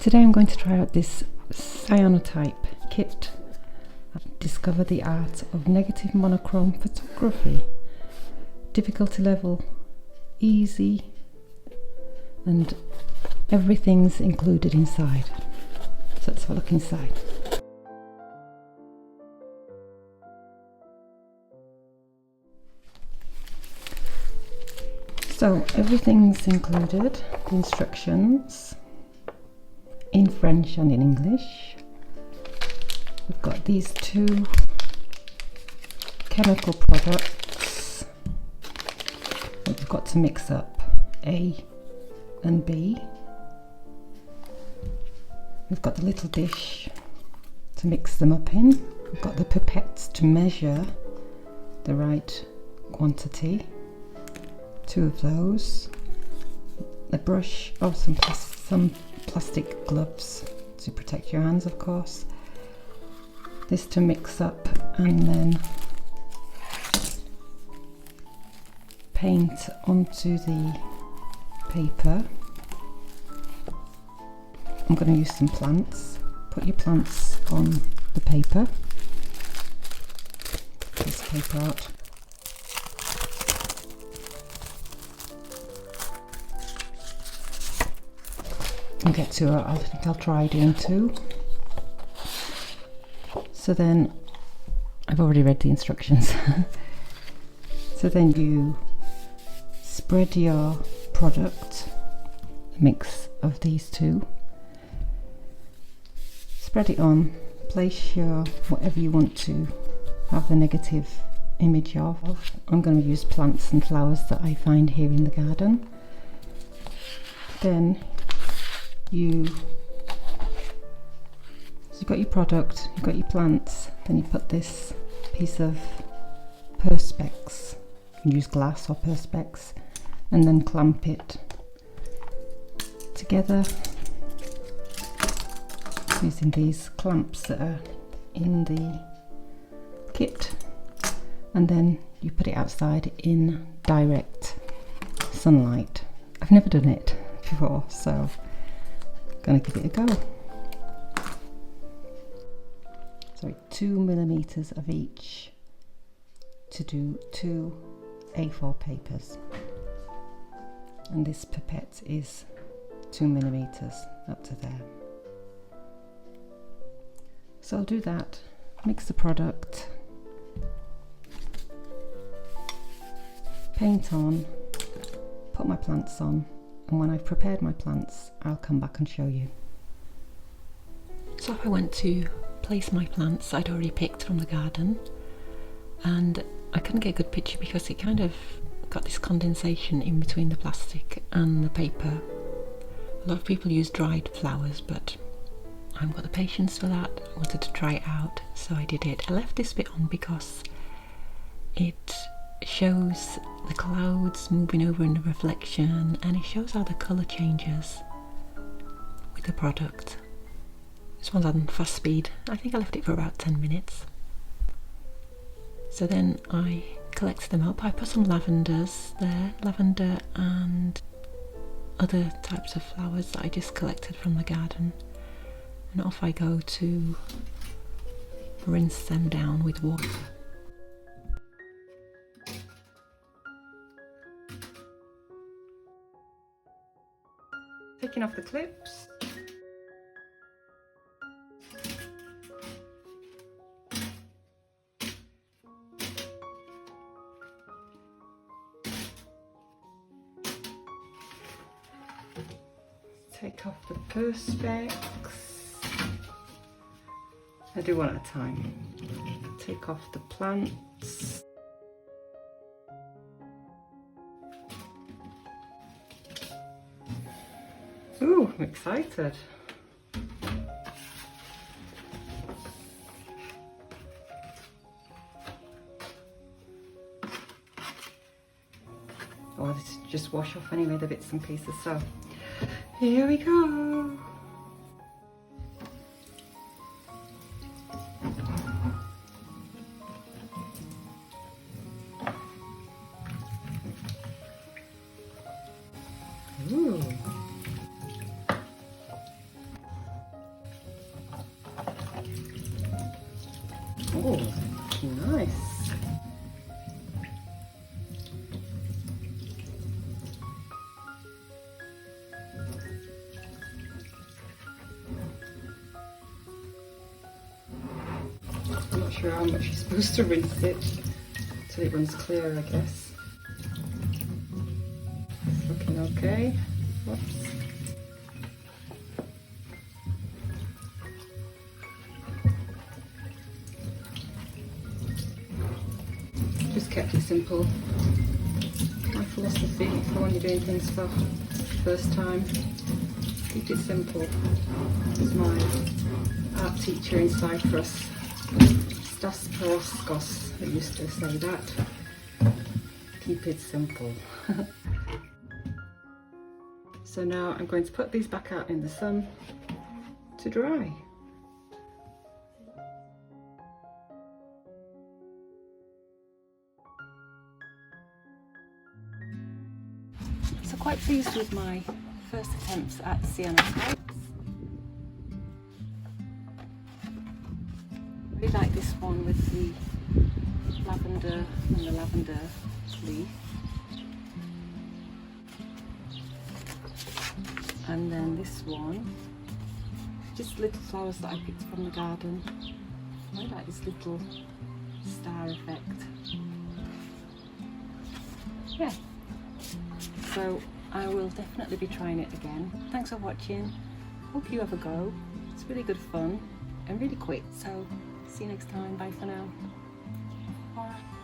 Today I'm going to try out this Cyanotype kit and discover the art of negative monochrome photography. Difficulty level easy, and everything's included inside. So let's have a look inside. So everything's included, the instructions in French and in English. We've got these two chemical products that we've got to mix up, A and B. We've got the little dish to mix them up in. We've got the pipettes to measure the right quantity, 2 of those, a brush, some plastic gloves to protect your hands, of course, this to mix up, and then paint onto the paper. I'm going to use some plants. Put your plants on the paper. Get this paper out. I'll get to it. I think I'll try doing 2. So then, I've already read the instructions. So then you spread your product, a mix of these 2. Spread it on, place your whatever you want to have the negative image of. I'm going to use plants and flowers that I find here in the garden. Then you've got your product, you've got your plants, then you put this piece of perspex, you can use glass or perspex, and then clamp it together using these clamps that are in the kit, and then you put it outside in direct sunlight. I've never done it before, so I'm going to give it a go. So 2 millimeters of each to do 2 A4 papers, and this pipette is 2 millimeters up to there. So I'll do that, mix the product, paint on, put my plants on, and when I've prepared my plants, I'll come back and show you. So I went to place my plants I'd already picked from the garden, and I couldn't get a good picture because it kind of got this condensation in between the plastic and the paper. A lot of people use dried flowers, but I haven't got the patience for that. I wanted to try it out, so I did it. I left this bit on because it shows the clouds moving over in the reflection, and it shows how the colour changes with the product. This one's on fast speed. I think I left it for about 10 minutes. So then I collected them up. I put some lavenders there, lavender and other types of flowers that I just collected from the garden. And off I go to rinse them down with water. Taking off the clips. Take off the perspex. I do one at a time. Take off the plants. Ooh, I'm excited. Oh, this is just wash off anyway, the bits and pieces, so here we go. Ooh. Oh, nice. I'm not sure how much you're supposed to rinse it till it runs clear, I guess. It's looking okay. Whoops. Just kept it simple. My philosophy for when you're doing things for the first time. Keep it simple. As my art teacher in Cyprus, Stas Paraskos, who used to say that. Keep it simple. So now I'm going to put these back out in the sun to dry. So quite pleased with my first attempts at Cyanotypes. Really like this one with the lavender and the lavender leaf. And then this one, just little flowers that I picked from the garden. I like this little star effect. Yeah. So I will definitely be trying it again. Thanks for watching. Hope you have a go. It's really good fun and really quick. So see you next time. Bye for now. Bye.